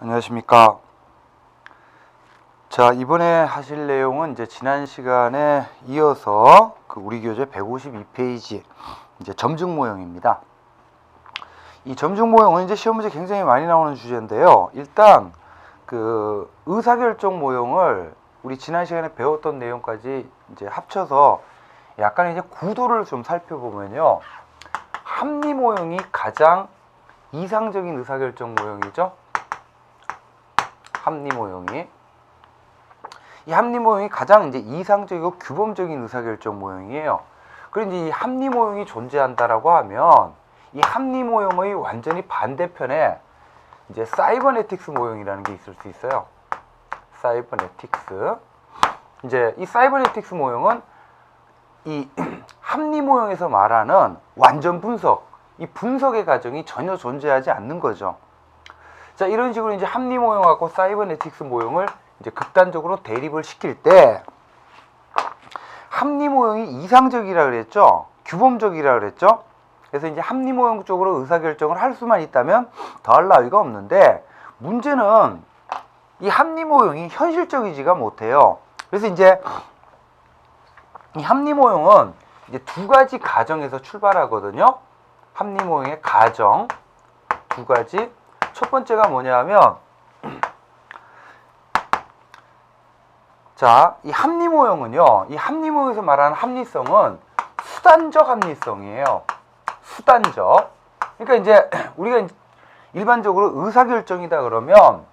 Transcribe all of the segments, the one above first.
안녕하십니까. 자, 이번에 하실 내용은 이제 지난 시간에 이어서 우리 교재 152페이지 이제 점증 모형입니다. 이 점증 모형은 이제 시험 문제 굉장히 많이 나오는 주제인데요. 일단 그 의사결정 모형을 우리 지난 시간에 배웠던 내용까지 이제 합쳐서 약간 이제 구도를 좀 살펴보면요. 합리 모형이 가장 이상적인 의사결정 모형이죠. 합리 모형이. 이 합리 모형이 가장 이제 이상적이고 규범적인 의사결정 모형이에요. 그런데 이 합리 모형이 존재한다라고 하면 이 합리 모형의 완전히 반대편에 이제 사이버네틱스 모형이라는 게 있을 수 있어요. 사이버네틱스. 이제 이 사이버네틱스 모형은 이 합리 모형에서 말하는 완전 분석, 이 분석의 과정이 전혀 존재하지 않는 거죠. 자, 이런 식으로 이제 합리 모형하고 사이버네틱스 모형을 이제 극단적으로 대립을 시킬 때 합리 모형이 이상적이라 그랬죠. 규범적이라 그랬죠. 그래서 이제 합리 모형 쪽으로 의사결정을 할 수만 있다면 더할 나위가 없는데 문제는 이 합리 모형이 현실적이지가 못해요. 그래서 이제 이 합리 모형은 이제 두 가지 가정에서 출발하거든요. 합리 모형의 가정 두 가지. 첫 번째가 뭐냐면 자, 이 합리 모형은요. 이 합리 모형에서 말하는 합리성은 수단적 합리성이에요. 수단적. 그러니까 이제 우리가 일반적으로 의사결정이다 그러면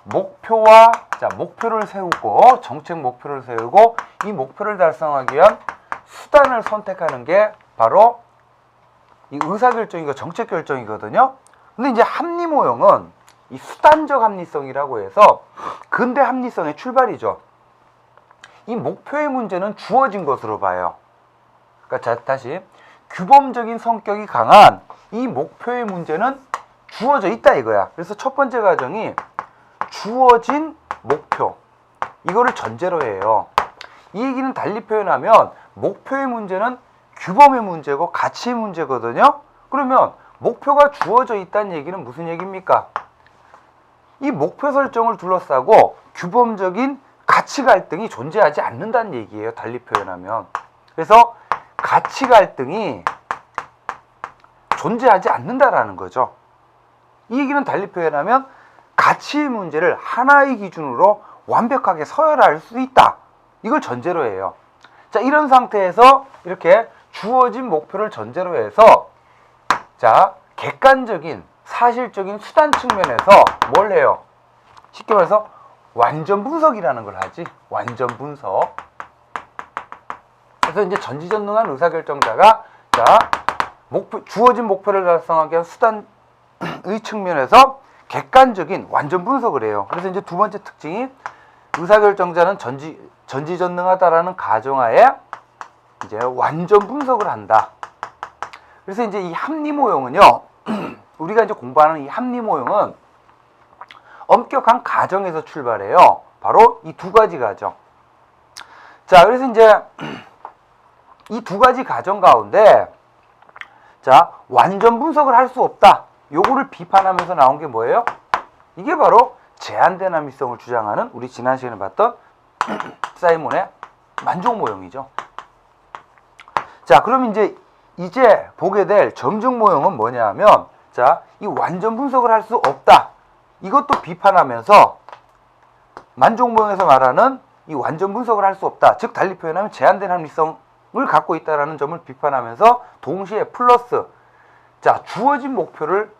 목표를 세우고 정책 목표를 세우고 이 목표를 달성하기 위한 수단을 선택하는 게 바로 이 의사결정이고 정책결정이거든요. 근데 이제 합리 모형은 이 수단적 합리성이라고 해서 근대 합리성의 출발이죠. 이 목표의 문제는 주어진 것으로 봐요. 그러니까 다시 규범적인 성격이 강한 이 목표의 문제는 주어져 있다 이거야. 그래서 첫 번째 과정이 주어진 목표. 이거를 전제로 해요. 이 얘기는 달리 표현하면 목표의 문제는 규범의 문제고 가치의 문제거든요. 그러면 목표가 주어져 있다는 얘기는 무슨 얘기입니까? 이 목표 설정을 둘러싸고 규범적인 가치 갈등이 존재하지 않는다는 얘기예요. 달리 표현하면. 그래서 가치 갈등이 존재하지 않는다라는 거죠. 이 얘기는 달리 표현하면 가치의 문제를 하나의 기준으로 완벽하게 서열할 수 있다. 이걸 전제로 해요. 자, 이런 상태에서 이렇게 주어진 목표를 전제로 해서 자, 객관적인 사실적인 수단 측면에서 뭘 해요? 쉽게 말해서 완전 분석이라는 걸 하지. 완전 분석. 그래서 이제 전지전능한 의사결정자가 자, 주어진 목표를 달성하기 위한 수단의 측면에서 객관적인 완전 분석을 해요. 그래서 이제 두 번째 특징이 의사결정자는 전지전능하다라는 가정하에 이제 완전 분석을 한다. 그래서 이제 이 합리 모형은요, 우리가 이제 공부하는 이 합리 모형은 엄격한 가정에서 출발해요. 바로 이 두 가지 가정. 자, 그래서 이제 이 두 가지 가정 가운데 자, 완전 분석을 할 수 없다. 요거를 비판하면서 나온 게 뭐예요? 이게 바로 제한된 합리성을 주장하는 우리 지난 시간에 봤던 사이몬의 만족 모형이죠. 자, 그럼 이제 보게 될 점증 모형은 뭐냐 하면 자, 이 완전 분석을 할 수 없다. 이것도 비판하면서 만족 모형에서 말하는 이 완전 분석을 할 수 없다. 즉 달리 표현하면 제한된 합리성을 갖고 있다라는 점을 비판하면서 동시에 플러스 자, 주어진 목표를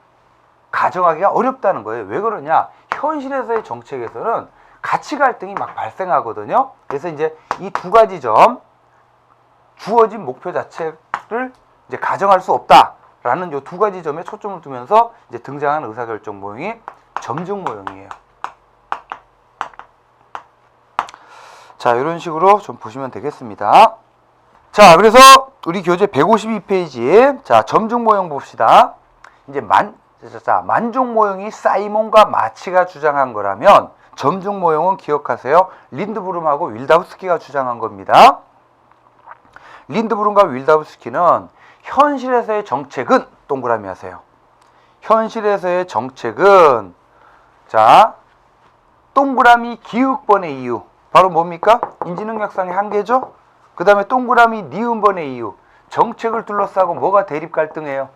가정하기가 어렵다는 거예요. 왜 그러냐? 현실에서의 정책에서는 가치 갈등이 막 발생하거든요. 그래서 이제 이 두 가지 점 주어진 목표 자체를 이제 가정할 수 없다라는 이 두 가지 점에 초점을 두면서 이제 등장하는 의사결정 모형이 점증 모형이에요. 자, 이런 식으로 좀 보시면 되겠습니다. 자, 그래서 우리 교재 152페이지에 자, 점증 모형 봅시다. 이제 만족 모형이 사이몬과 마치가 주장한 거라면 점증 모형은 기억하세요. 린드브룸하고 윌다우스키가 주장한 겁니다. 린드브룸과 윌다우스키는 현실에서의 정책은 동그라미 하세요. 현실에서의 정책은 자, 동그라미 기읍번의 이유. 바로 뭡니까? 인지능력상의 한계죠? 그 다음에 동그라미 니은번의 이유. 정책을 둘러싸고 뭐가 대립 갈등해요?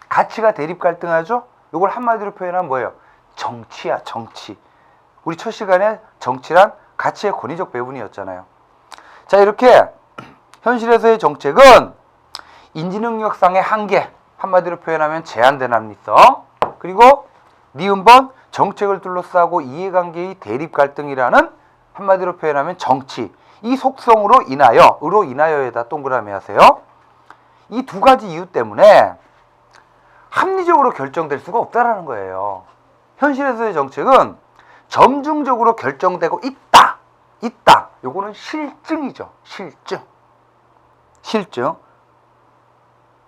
가치가 대립 갈등하죠? 이걸 한마디로 표현하면 뭐예요? 정치야, 정치. 우리 첫 시간에 정치란 가치의 권위적 배분이었잖아요. 자, 이렇게 현실에서의 정책은 인지능력상의 한계, 한마디로 표현하면 제한된 합리성, 그리고 니은번 정책을 둘러싸고 이해관계의 대립 갈등이라는 한마디로 표현하면 정치, 이 속성으로 인하여, 으로 인하여에다 동그라미 하세요. 이 두 가지 이유 때문에 합리적으로 결정될 수가 없다라는 거예요. 현실에서의 정책은 점중적으로 결정되고 있다. 요거는 실증이죠. 실증.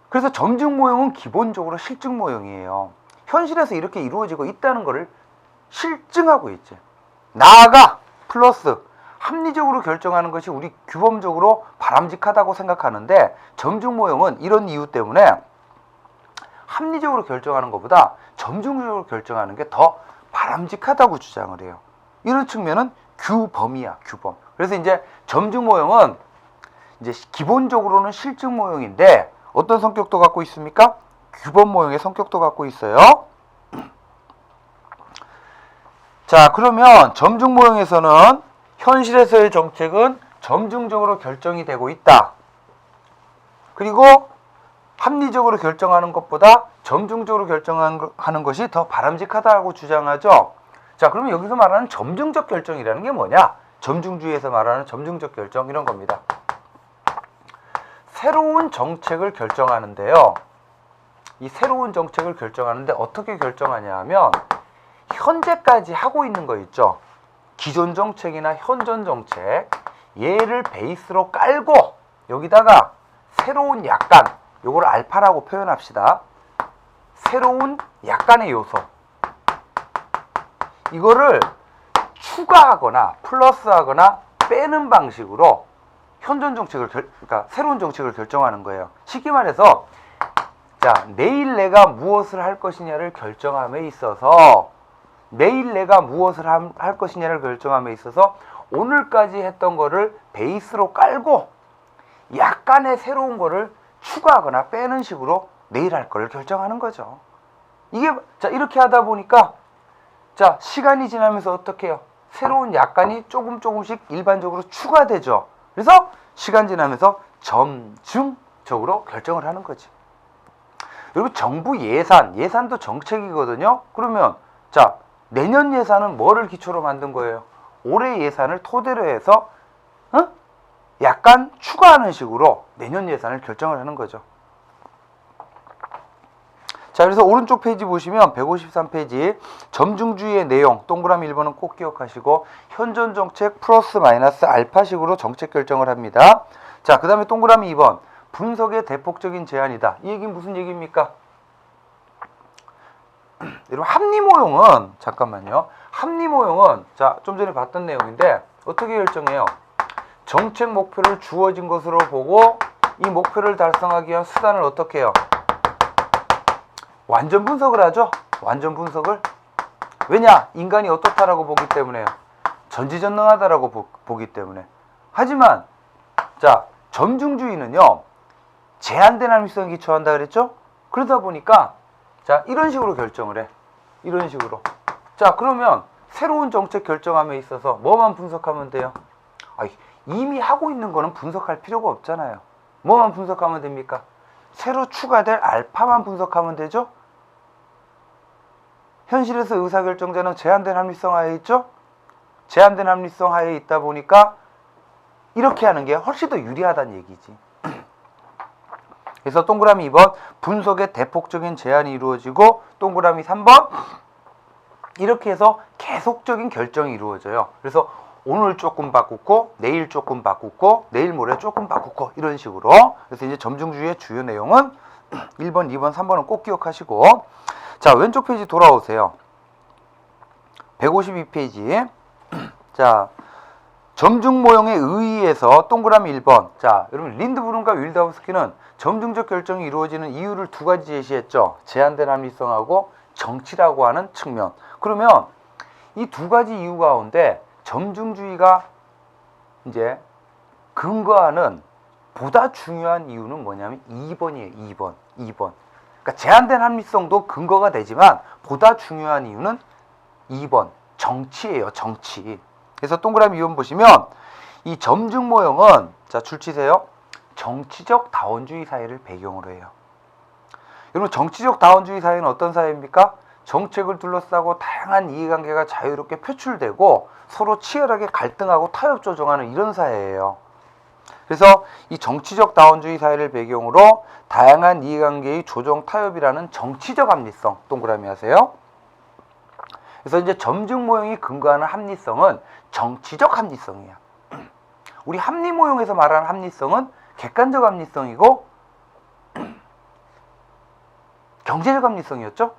그래서 점중 모형은 기본적으로 실증 모형이에요. 현실에서 이렇게 이루어지고 있다는 것을 실증하고 있지. 나아가 플러스 합리적으로 결정하는 것이 우리 규범적으로 바람직하다고 생각하는데, 점중 모형은 이런 이유 때문에 합리적으로 결정하는 것보다 점중적으로 결정하는 게 더 바람직하다고 주장을 해요. 이런 측면은 규범이야, 규범. 그래서 이제 점중 모형은 이제 기본적으로는 실증 모형인데 어떤 성격도 갖고 있습니까? 규범 모형의 성격도 갖고 있어요. 자, 그러면 점중 모형에서는 현실에서의 정책은 점중적으로 결정이 되고 있다. 그리고 합리적으로 결정하는 것보다 점중적으로 결정하는 것이 더 바람직하다고 주장하죠. 자, 그러면 여기서 말하는 점중적 결정이라는 게 뭐냐? 점중주의에서 말하는 점중적 결정, 이런 겁니다. 새로운 정책을 결정하는데요. 이 새로운 정책을 결정하는데 어떻게 결정하냐 하면 현재까지 하고 있는 거 있죠. 기존 정책이나 현존 정책, 얘를 베이스로 깔고 여기다가 새로운 약간, 요걸 알파라고 표현합시다. 새로운 약간의 요소, 이거를 추가하거나 플러스하거나 빼는 방식으로 현존 정책을 그러니까 새로운 정책을 결정하는 거예요. 쉽게 말해서, 자, 내일 내가 무엇을 할 것이냐를 결정함에 있어서, 내일 내가 무엇을 할 것이냐를 결정함에 있어서 오늘까지 했던 거를 베이스로 깔고 약간의 새로운 거를 추가하거나 빼는 식으로 내일 할 거를 결정하는 거죠. 이게, 자, 이렇게 하다 보니까, 자, 시간이 지나면서 어떻게 해요? 새로운 약간이 조금씩 일반적으로 추가되죠. 그래서 시간 지나면서 점중적으로 결정을 하는 거지. 그리고 정부 예산도 정책이거든요. 그러면, 자, 내년 예산은 뭐를 기초로 만든 거예요? 올해 예산을 토대로 해서 약간 추가하는 식으로 내년 예산을 결정을 하는 거죠. 자, 그래서 오른쪽 페이지 보시면 153페이지 점중주의의 내용, 동그라미 1번은 꼭 기억하시고, 현존 정책 플러스 마이너스 알파식으로 정책 결정을 합니다. 자, 그 다음에 동그라미 2번 분석의 대폭적인 제한이다. 이 얘기는 무슨 얘기입니까? 여러분, 합리모형은, 잠깐만요, 합리모형은, 자, 좀 전에 봤던 내용인데 어떻게 결정해요? 정책 목표를 주어진 것으로 보고 이 목표를 달성하기 위한 수단을 어떻게 해요? 완전 분석을 하죠. 완전 분석을. 왜냐? 인간이 어떻다라고 보기 때문에요. 전지전능하다라고 보기 때문에. 하지만, 자, 점중주의는요, 제한된 합리성에 기초한다 그랬죠? 그러다 보니까, 자, 이런 식으로 결정을 해. 이런 식으로. 자, 그러면 새로운 정책 결정함에 있어서 뭐만 분석하면 돼요? 이미 하고 있는 거는 분석할 필요가 없잖아요. 뭐만 분석하면 됩니까? 새로 추가될 알파만 분석하면 되죠? 현실에서 의사결정자는 제한된 합리성 하에 있죠? 제한된 합리성 하에 있다 보니까 이렇게 하는 게 훨씬 더 유리하다는 얘기지. 그래서 동그라미 2번 분석의 대폭적인 제한이 이루어지고, 동그라미 3번 이렇게 해서 계속적인 결정이 이루어져요. 그래서 오늘 조금 바꾸고 내일 조금 바꾸고 내일 모레 조금 바꾸고 이런 식으로. 그래서 이제 점중주의의 주요 내용은 1번, 2번, 3번은 꼭 기억하시고, 자, 왼쪽 페이지 돌아오세요. 152페이지. 자, 점중 모형에 의의해서 동그라미 1번. 자, 여러분, 린드브룸과 윌다우스키는 점중적 결정이 이루어지는 이유를 두 가지 제시했죠. 제한된 합리성하고 정치라고 하는 측면. 그러면 이 두 가지 이유 가운데 점중주의가 이제 근거하는 보다 중요한 이유는 뭐냐면 2번이에요. 2번. 그러니까 제한된 합리성도 근거가 되지만 보다 중요한 이유는 2번. 정치예요. 정치. 그래서 동그라미 2번 보시면 이 점중 모형은 자 줄치세요. 정치적 다원주의 사회를 배경으로 해요. 여러분 정치적 다원주의 사회는 어떤 사회입니까? 정책을 둘러싸고 다양한 이해관계가 자유롭게 표출되고 서로 치열하게 갈등하고 타협 조정하는 이런 사회예요. 그래서 이 정치적 다원주의 사회를 배경으로 다양한 이해관계의 조정 타협이라는 정치적 합리성 동그라미 하세요. 그래서 이제 점중 모형이 근거하는 합리성은 정치적 합리성이야. 우리 합리 모형에서 말하는 합리성은 객관적 합리성이고 경제적 합리성이었죠.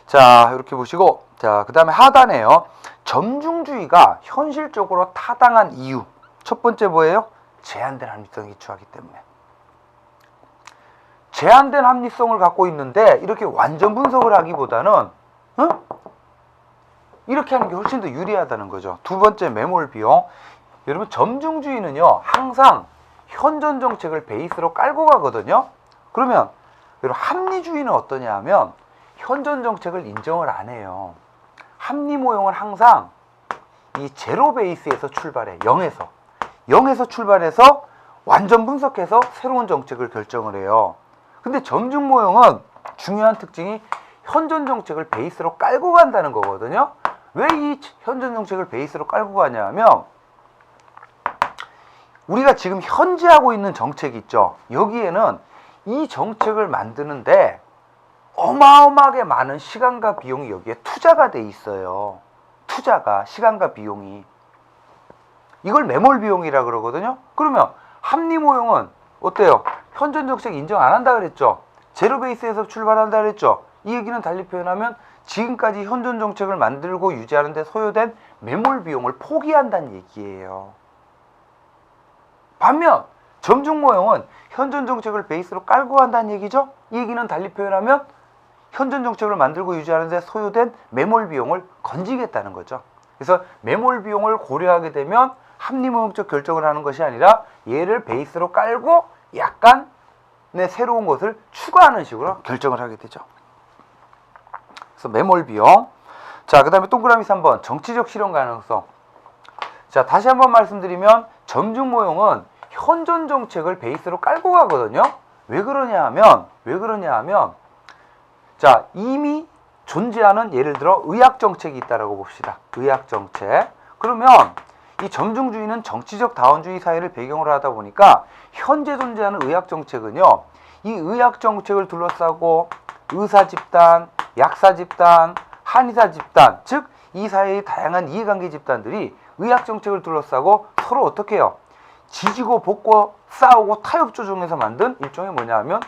자 이렇게 보시고 자 그 다음에 하단에요. 점중주의가 현실적으로 타당한 이유 첫 번째 뭐예요? 제한된 합리성이 기초하기 때문에. 제한된 합리성을 갖고 있는데 이렇게 완전 분석을 하기보다는 이렇게 하는 게 훨씬 더 유리하다는 거죠. 두 번째 매몰 비용. 여러분 점중주의는요 항상 현존 정책을 베이스로 깔고 가거든요. 그러면 여러분 합리주의는 어떠냐 하면 현존 정책을 인정을 안 해요. 합리 모형은 항상 이 제로 베이스에서 출발해. 0에서 출발해서 완전 분석해서 새로운 정책을 결정을 해요. 근데 점중 모형은 중요한 특징이 현존 정책을 베이스로 깔고 간다는 거거든요. 왜 이 현존 정책을 베이스로 깔고 가냐 하면 우리가 지금 현재 하고 있는 정책이 있죠. 여기에는 이 정책을 만드는데 어마어마하게 많은 시간과 비용이 여기에 투자가 돼 있어요. 투자가 시간과 비용이. 이걸 매몰 비용이라 그러거든요. 그러면 합리 모형은 어때요? 현존 정책 인정 안 한다 그랬죠. 제로 베이스에서 출발한다 그랬죠. 이 얘기는 달리 표현하면 지금까지 현존 정책을 만들고 유지하는 데 소요된 매몰 비용을 포기한다는 얘기예요. 반면 점중 모형은 현존 정책을 베이스로 깔고 간다는 얘기죠. 이 얘기는 달리 표현하면 현존 정책을 만들고 유지하는 데 소요된 매몰 비용을 건지겠다는 거죠. 그래서 매몰 비용을 고려하게 되면 합리모형적 결정을 하는 것이 아니라 얘를 베이스로 깔고 약간의 새로운 것을 추가하는 식으로 결정을 하게 되죠. 그래서 매몰 비용. 자, 그 다음에 동그라미 3번 정치적 실현 가능성. 자, 다시 한번 말씀드리면 점중 모형은 현존 정책을 베이스로 깔고 가거든요. 왜 그러냐 하면 자, 이미 존재하는 예를 들어 의학 정책이 있다라고 봅시다. 의학 정책. 그러면 이 점중주의는 정치적 다원주의 사회를 배경으로 하다 보니까 현재 존재하는 의학 정책은요. 이 의학 정책을 둘러싸고 의사 집단, 약사 집단, 한의사 집단, 즉 이 사회의 다양한 이해관계 집단들이 의학 정책을 둘러싸고 서로 어떻게 해요? 지지고 볶고 싸우고 타협 조정해서 만든 일종의 뭐냐 하면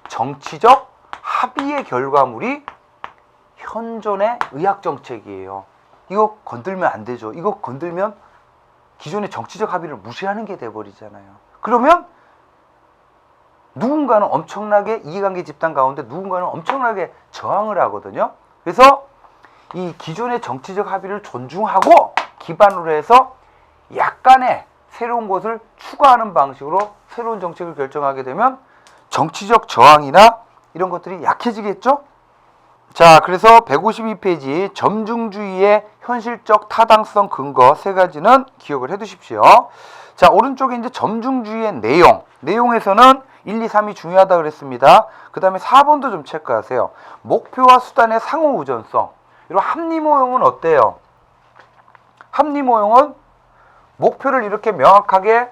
정치적 합의의 결과물이 현존의 의학 정책이에요. 이거 건들면 안 되죠. 이거 건들면 기존의 정치적 합의를 무시하는 게 돼버리잖아요. 그러면 누군가는 엄청나게 이해관계 집단 가운데 누군가는 엄청나게 저항을 하거든요. 그래서 이 기존의 정치적 합의를 존중하고 기반으로 해서 약간의 새로운 것을 추가하는 방식으로 새로운 정책을 결정하게 되면 정치적 저항이나 이런 것들이 약해지겠죠? 자, 그래서 152페이지 점중주의의 현실적 타당성 근거 세 가지는 기억을 해 두십시오. 자, 오른쪽에 이제 점중주의의 내용에서는 1, 2, 3이 중요하다 그랬습니다. 그 다음에 4번도 좀 체크하세요. 목표와 수단의 상호 우전성. 이런 합리모형은 어때요? 합리모형은 목표를 이렇게 명확하게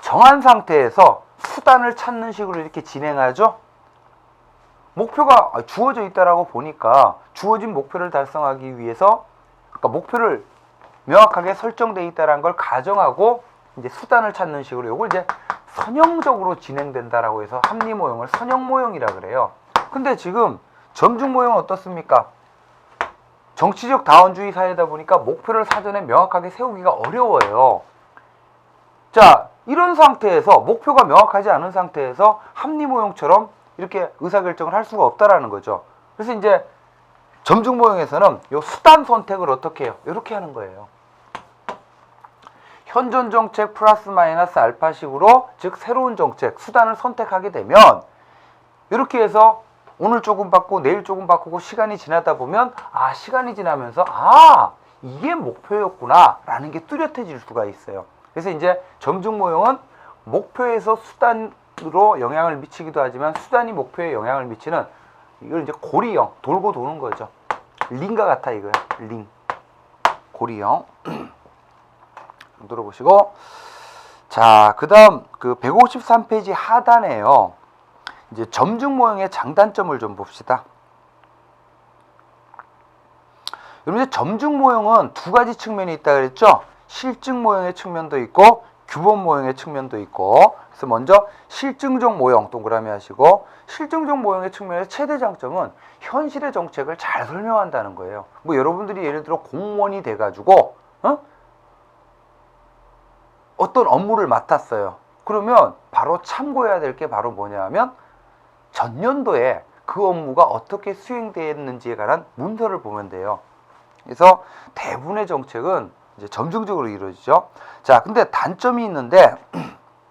정한 상태에서 수단을 찾는 식으로 이렇게 진행하죠. 목표가 주어져 있다라고 보니까 주어진 목표를 달성하기 위해서 그러니까 목표를 명확하게 설정되어 있다는 걸 가정하고 이제 수단을 찾는 식으로 이걸 이제 선형적으로 진행된다라고 해서 합리 모형을 선형 모형이라 그래요. 근데 지금 점중 모형은 어떻습니까? 정치적 다원주의 사회다 보니까 목표를 사전에 명확하게 세우기가 어려워요. 자, 이런 상태에서 목표가 명확하지 않은 상태에서 합리 모형처럼 이렇게 의사결정을 할 수가 없다라는 거죠. 그래서 이제 점중 모형에서는 요 수단 선택을 어떻게 해요? 이렇게 하는 거예요. 현존 정책 플러스 마이너스 알파식으로, 즉 새로운 정책, 수단을 선택하게 되면 이렇게 해서 오늘 조금 바꾸고 내일 조금 바꾸고 시간이 지나다 보면 시간이 지나면서 이게 목표였구나 라는 게 뚜렷해질 수가 있어요. 그래서 이제 점중 모형은 목표에서 수단으로 영향을 미치기도 하지만 수단이 목표에 영향을 미치는, 이걸 이제 고리형, 돌고 도는 거죠. 링과 같아 이거야. 링. 고리형. 들어보시고, 자, 그 다음 그 153페이지 하단에요. 이제 점중 모형의 장단점을 좀 봅시다. 여러분, 이제 점중 모형은 두 가지 측면이 있다 그랬죠? 실증 모형의 측면도 있고 규범 모형의 측면도 있고. 그래서 먼저 실증적 모형 동그라미 하시고, 실증적 모형의 측면의 최대 장점은 현실의 정책을 잘 설명한다는 거예요. 뭐 여러분들이 예를 들어 공무원이 돼가지고 어떤 업무를 맡았어요. 그러면 바로 참고해야 될 게 바로 뭐냐 하면 전년도에 그 업무가 어떻게 수행되었는지에 관한 문서를 보면 돼요. 그래서 대부분의 정책은 이제 점증적으로 이루어지죠. 자, 근데 단점이 있는데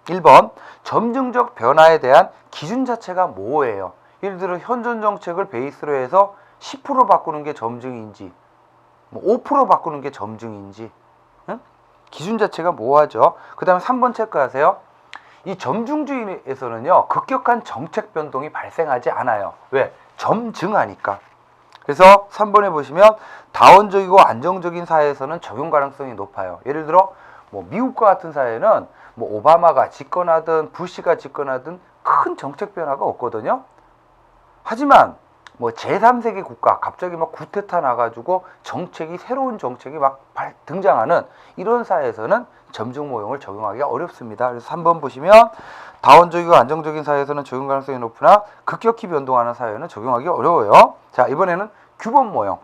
1번 점증적 변화에 대한 기준 자체가 모호해요. 예를 들어 현존 정책을 베이스로 해서 10% 바꾸는 게 점증인지 5% 바꾸는 게 점증인지 기준 자체가 모호하죠. 그 다음에 3번 체크하세요. 이 점중주의에서는요, 급격한 정책 변동이 발생하지 않아요. 왜? 점증하니까. 그래서 3번에 보시면 다원적이고 안정적인 사회에서는 적용 가능성이 높아요. 예를 들어 뭐 미국과 같은 사회는 뭐 오바마가 집권하든 부시가 집권하든 큰 정책 변화가 없거든요. 하지만 뭐 제3세계 국가 갑자기 막 쿠데타 나가지고 새로운 정책이 막 등장하는 이런 사회에서는 점중 모형을 적용하기가 어렵습니다. 그래서 3번 보시면 다원적이고 안정적인 사회에서는 적용 가능성이 높으나 급격히 변동하는 사회는 적용하기 어려워요. 자, 이번에는 규범 모형.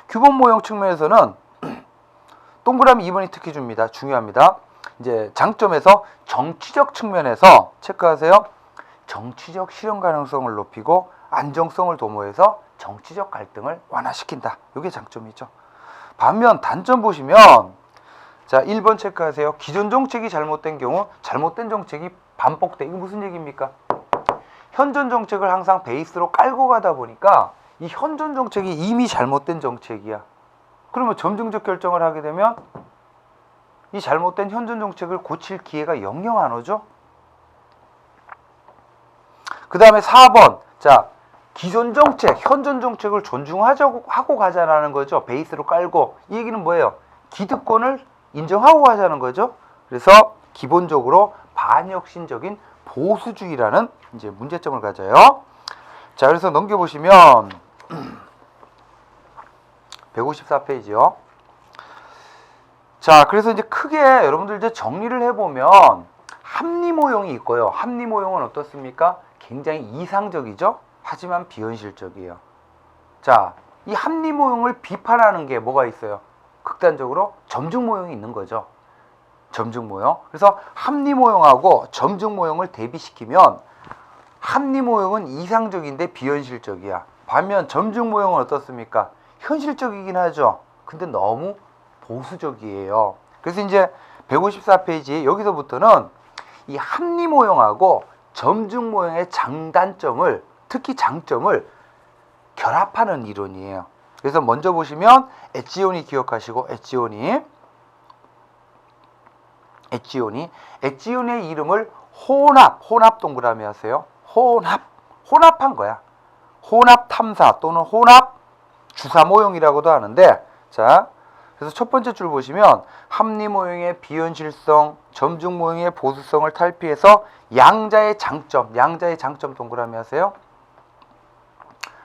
규범 모형 측면에서는 동그라미 2번이 특히 줍니다. 중요합니다. 이제 장점에서 정치적 측면에서 체크하세요. 정치적 실현 가능성을 높이고 안정성을 도모해서 정치적 갈등을 완화시킨다. 이게 장점이죠. 반면 단점 보시면, 자, 1번 체크하세요. 기존 정책이 잘못된 경우 잘못된 정책이 반복돼. 이거 무슨 얘기입니까? 현존 정책을 항상 베이스로 깔고 가다 보니까 이 현존 정책이 이미 잘못된 정책이야. 그러면 점증적 결정을 하게 되면 이 잘못된 현존 정책을 고칠 기회가 영영 안 오죠. 그 다음에 4번. 자, 기존 정책, 현존 정책을 존중하자고 하고 가자라는 거죠. 베이스로 깔고. 이 얘기는 뭐예요? 기득권을 인정하고 가자는 거죠. 그래서 기본적으로 반혁신적인 보수주의라는 이제 문제점을 가져요. 자, 그래서 넘겨보시면 154페이지요. 자, 그래서 이제 크게 여러분들 이제 정리를 해보면 합리 모형이 있고요. 합리 모형은 어떻습니까? 굉장히 이상적이죠. 하지만 비현실적이에요. 자, 이 합리 모형을 비판하는 게 뭐가 있어요? 극단적으로 점중 모형이 있는 거죠. 점중 모형. 그래서 합리 모형하고 점중 모형을 대비시키면 합리 모형은 이상적인데 비현실적이야. 반면 점중 모형은 어떻습니까? 현실적이긴 하죠. 근데 너무 보수적이에요. 그래서 이제 154페이지 여기서부터는 이 합리 모형하고 점중 모형의 장단점을, 특히 장점을 결합하는 이론이에요. 그래서 먼저 보시면 엣지온이 기억하시고, 엣지온의 이름을 혼합 동그라미 하세요. 혼합한 거야. 혼합 탐사 또는 혼합 주사 모형이라고도 하는데, 자, 그래서 첫 번째 줄 보시면 합리 모형의 비현실성, 점중 모형의 보수성을 탈피해서 양자의 장점 동그라미 하세요.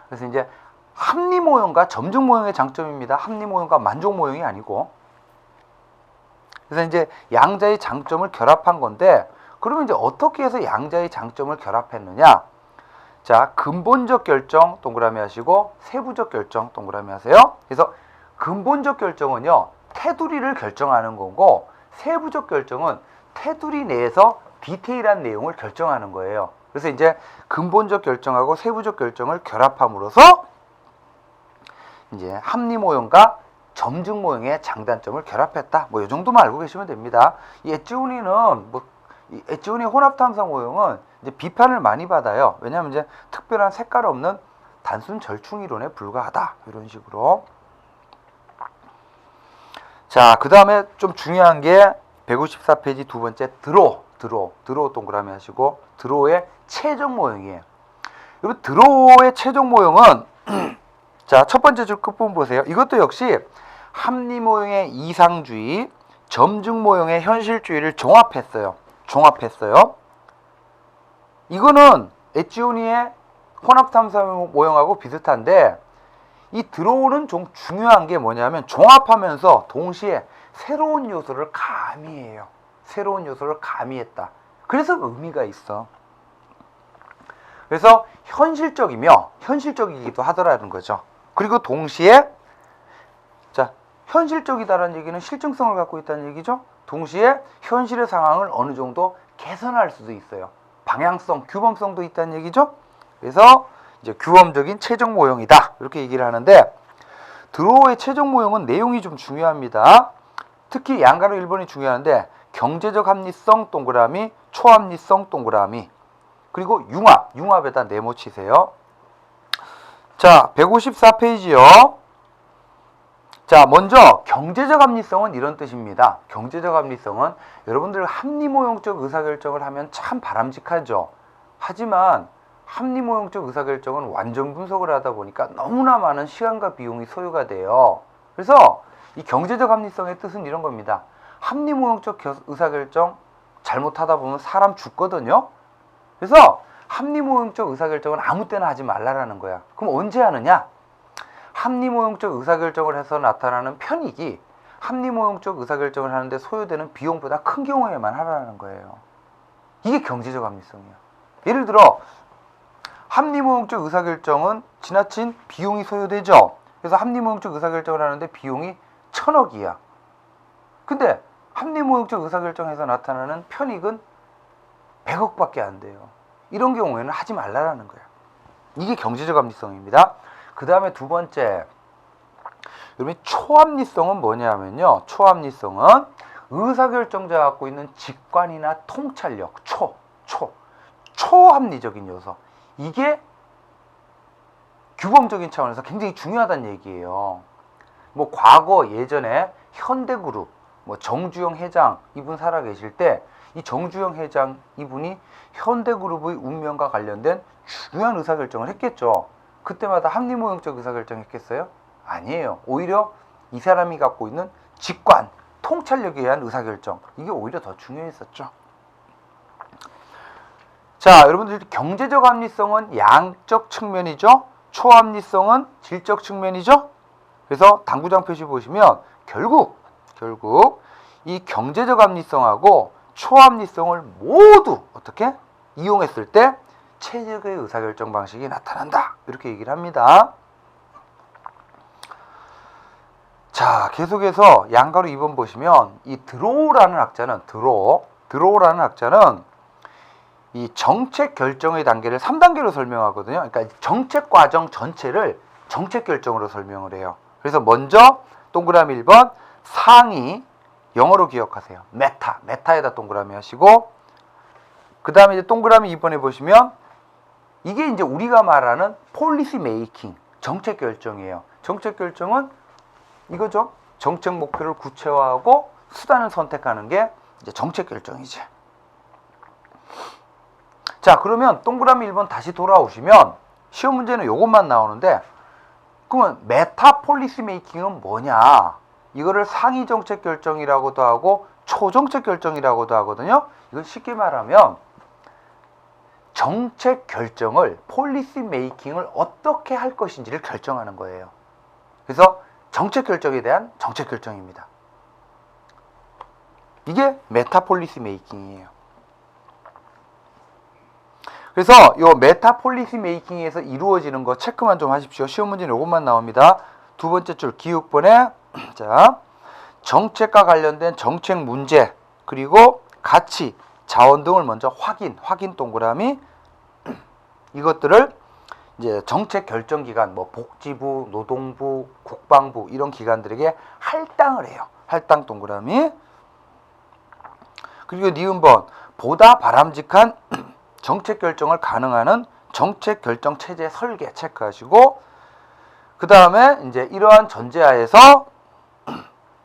그래서 이제 합리 모형과 점중 모형의 장점입니다. 합리 모형과 만족 모형이 아니고. 그래서 이제 양자의 장점을 결합한 건데, 그러면 이제 어떻게 해서 양자의 장점을 결합했느냐? 자, 근본적 결정 동그라미 하시고 세부적 결정 동그라미 하세요. 그래서 근본적 결정은요, 테두리를 결정하는 거고, 세부적 결정은 테두리 내에서 디테일한 내용을 결정하는 거예요. 그래서 이제 근본적 결정하고 세부적 결정을 결합함으로써 이제 합리 모형과 점증 모형의 장단점을 결합했다. 뭐 이 정도만 알고 계시면 됩니다. 이 엣지온이 혼합 탐사 모형은 이제 비판을 많이 받아요. 왜냐하면 이제 특별한 색깔 없는 단순 절충 이론에 불과하다. 이런 식으로. 자, 그 다음에 좀 중요한 게 154페이지 두 번째 드로우 동그라미 하시고 드로우의 최종 모형이에요. 여러분 드로우의 최종 모형은 자, 첫 번째 줄 끝부분 보세요. 이것도 역시 합리 모형의 이상주의, 점증 모형의 현실주의를 종합했어요. 이거는 엣지온이의 혼합탐사 모형하고 비슷한데 이 드로우는 좀 중요한 게 뭐냐면 종합하면서 동시에 새로운 요소를 가미해요. 새로운 요소를 가미했다. 그래서 의미가 있어. 그래서 현실적이기도 하더라는 거죠. 그리고 동시에 자, 현실적이다라는 얘기는 실증성을 갖고 있다는 얘기죠. 동시에 현실의 상황을 어느 정도 개선할 수도 있어요. 방향성, 규범성도 있다는 얘기죠. 그래서 이제 규범적인 최종 모형이다. 이렇게 얘기를 하는데 드로우의 최종 모형은 내용이 좀 중요합니다. 특히 양가로 1번이 중요한데 경제적 합리성 동그라미, 초합리성 동그라미, 그리고 융합에다 네모 치세요. 자, 154페이지요. 자, 먼저 경제적 합리성은 이런 뜻입니다. 경제적 합리성은 여러분들 합리모형적 의사결정을 하면 참 바람직하죠. 하지만 합리모형적 의사결정은 완전 분석을 하다 보니까 너무나 많은 시간과 비용이 소요가 돼요. 그래서 이 경제적 합리성의 뜻은 이런 겁니다. 합리모형적 의사결정 잘못하다 보면 사람 죽거든요. 그래서 합리모형적 의사결정은 아무 때나 하지 말라라는 거야. 그럼 언제 하느냐? 합리모형적 의사결정을 해서 나타나는 편익이 합리모형적 의사결정을 하는데 소요되는 비용보다 큰 경우에만 하라는 거예요. 이게 경제적 합리성이야. 예를 들어 합리모형적 의사결정은 지나친 비용이 소요되죠. 그래서 합리모형적 의사결정을 하는데 비용이 1,000억이야. 근데 합리모형적 의사결정에서 나타나는 편익은 100억밖에 안 돼요. 이런 경우에는 하지 말라라는 거야. 이게 경제적 합리성입니다. 그 다음에 두 번째, 여러분 초합리성은 뭐냐면요. 초합리성은 의사결정자가 갖고 있는 직관이나 통찰력, 초합리적인 요소. 이게 규범적인 차원에서 굉장히 중요하다는 얘기예요. 뭐 과거 예전에 현대그룹, 뭐 정주영 회장 이분 살아 계실 때 이 정주영 회장 이분이 현대그룹의 운명과 관련된 중요한 의사결정을 했겠죠. 그때마다 합리모형적 의사결정 했겠어요? 아니에요. 오히려 이 사람이 갖고 있는 직관, 통찰력에 의한 의사결정, 이게 오히려 더 중요했었죠. 자, 여러분들 경제적 합리성은 양적 측면이죠. 초합리성은 질적 측면이죠. 그래서 당구장 표시 보시면 결국 이 경제적 합리성하고 초합리성을 모두 어떻게 이용했을 때 최적의 의사결정 방식이 나타난다. 이렇게 얘기를 합니다. 자, 계속해서 양가로 2번 보시면 이 드로우라는 학자는 이 정책 결정의 단계를 3단계로 설명하거든요. 그러니까 정책 과정 전체를 정책 결정으로 설명을 해요. 그래서 먼저 동그라미 1번 상위 영어로 기억하세요. 메타에다 동그라미 하시고, 그 다음에 이제 동그라미 2번에 보시면 이게 이제 우리가 말하는 폴리시 메이킹, 정책 결정이에요. 정책 결정은 이거죠. 정책 목표를 구체화하고 수단을 선택하는 게 이제 정책 결정이지. 자, 그러면 동그라미 1번 다시 돌아오시면 시험 문제는 이것만 나오는데, 그러면 메타 폴리시 메이킹은 뭐냐? 이거를 상위 정책 결정이라고도 하고 초정책 결정이라고도 하거든요. 이건 쉽게 말하면 정책 결정을, 폴리시 메이킹을 어떻게 할 것인지를 결정하는 거예요. 그래서 정책 결정에 대한 정책 결정입니다. 이게 메타 폴리시 메이킹이에요. 그래서 이 메타 폴리시 메이킹에서 이루어지는 거 체크만 좀 하십시오. 시험 문제는 이것만 나옵니다. 두 번째 줄 기육번에 자, 정책과 관련된 정책 문제, 그리고 가치, 자원 등을 먼저 확인 동그라미, 이것들을 이제 정책 결정 기관, 뭐 복지부, 노동부, 국방부 이런 기관들에게 할당을 해요. 할당 동그라미. 그리고 니은번 보다 바람직한 정책 결정을 가능하는 정책 결정 체제 설계 체크하시고, 그 다음에 이제 이러한 전제하에서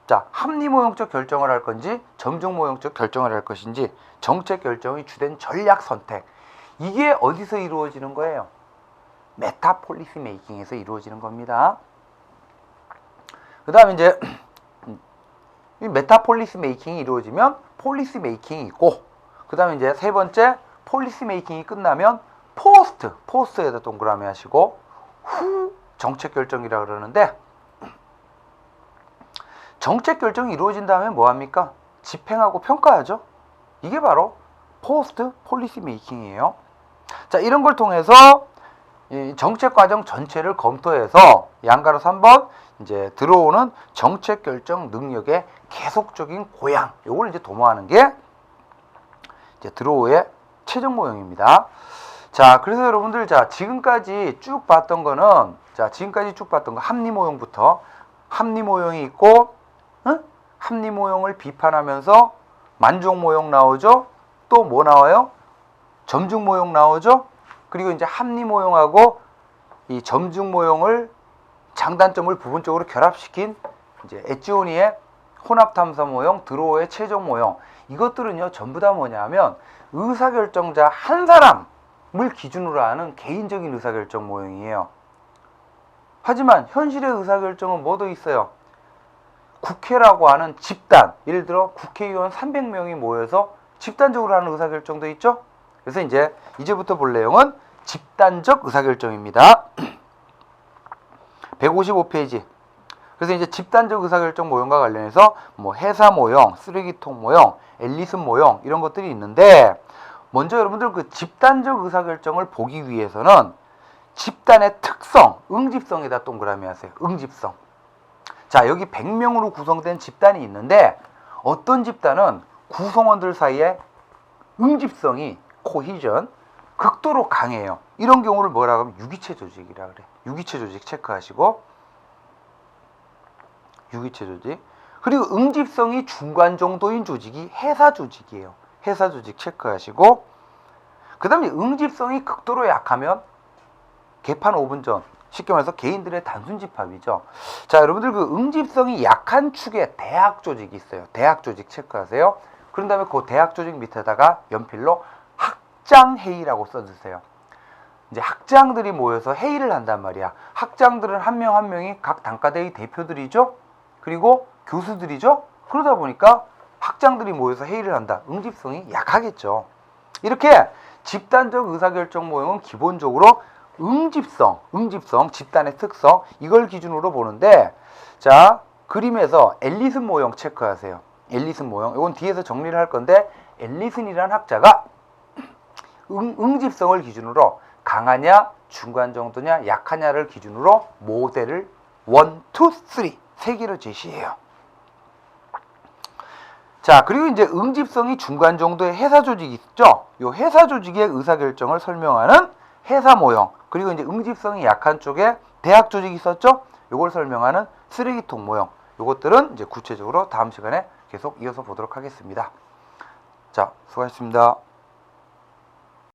자, 합리 모형적 결정을 할 건지 점중 모형적 결정을 할 것인지 정책 결정의 주된 전략 선택, 이게 어디서 이루어지는 거예요? 메타 폴리시 메이킹에서 이루어지는 겁니다. 그 다음에 이제 이 메타 폴리시 메이킹이 이루어지면 폴리시 메이킹이 있고, 그 다음에 이제 세 번째 폴리시 메이킹이 끝나면 포스트에다 동그라미 하시고 후 정책 결정이라 그러는데, 정책 결정이 이루어진 다음에 뭐 합니까? 집행하고 평가하죠. 이게 바로 포스트 폴리시 메이킹이에요. 자, 이런 걸 통해서 이 정책 과정 전체를 검토해서 양가로 3번 이제 들어오는 정책 결정 능력의 계속적인 고양, 요걸 이제 도모하는 게 이제 드로우의 최종 모형입니다. 자, 그래서 여러분들 자, 지금까지 쭉 봤던 거는 합리 모형부터, 합리 모형이 있고, 합리 모형을 비판하면서 만족 모형 나오죠. 또 뭐 나와요? 점중 모형 나오죠. 그리고 이제 합리 모형하고 이 점중 모형을 장단점을 부분적으로 결합시킨 이제 에찌오니의 혼합 탐사 모형, 드로우의 최종 모형, 이것들은요 전부 다 뭐냐면 의사결정자 한 사람을 기준으로 하는 개인적인 의사결정 모형이에요. 하지만 현실의 의사결정은 뭐도 있어요? 국회라고 하는 집단, 예를 들어 국회의원 300명이 모여서 집단적으로 하는 의사결정도 있죠. 그래서 이제부터 볼 내용은 집단적 의사결정입니다. 155페이지. 그래서 이제 집단적 의사결정 모형과 관련해서 뭐 회사 모형, 쓰레기통 모형, 앨리슨 모형 이런 것들이 있는데, 먼저 여러분들 그 집단적 의사결정을 보기 위해서는 집단의 특성, 응집성에다 동그라미 하세요. 응집성. 자, 여기 100명으로 구성된 집단이 있는데 어떤 집단은 구성원들 사이에 응집성이 코히전 극도로 강해요. 이런 경우를 뭐라고 하면 유기체 조직이라 그래. 유기체 조직 체크하시고, 유기체 조직. 그리고 응집성이 중간 정도인 조직이 해사 조직이에요. 해사 조직 체크하시고, 그 다음에 응집성이 극도로 약하면 개판 5분 전, 쉽게 말해서 개인들의 단순 집합이죠. 자, 여러분들 그 응집성이 약한 축에 대학 조직이 있어요. 대학 조직 체크하세요. 그런 다음에 그 대학 조직 밑에다가 연필로 학장회의라고 써주세요. 이제 학장들이 모여서 회의를 한단 말이야. 학장들은 한 명 한 명이 각 단과대의 대표들이죠. 그리고 교수들이죠. 그러다 보니까 학장들이 모여서 회의를 한다. 응집성이 약하겠죠. 이렇게 집단적 의사결정 모형은 기본적으로 응집성, 집단의 특성, 이걸 기준으로 보는데, 자, 그림에서 앨리슨 모형 체크하세요. 앨리슨 모형. 이건 뒤에서 정리를 할 건데, 앨리슨이라는 학자가 응집성을 기준으로 강하냐, 중간 정도냐, 약하냐를 기준으로 모델을 1, 2, 3, 3개로 제시해요. 자, 그리고 이제 응집성이 중간 정도의 해사 조직이 있죠. 이 해사 조직의 의사결정을 설명하는 해사 모형, 그리고 이제 응집성이 약한 쪽에 대학 조직이 있었죠. 이걸 설명하는 쓰레기통 모형. 이것들은 이제 구체적으로 다음 시간에 계속 이어서 보도록 하겠습니다. 자, 수고하셨습니다.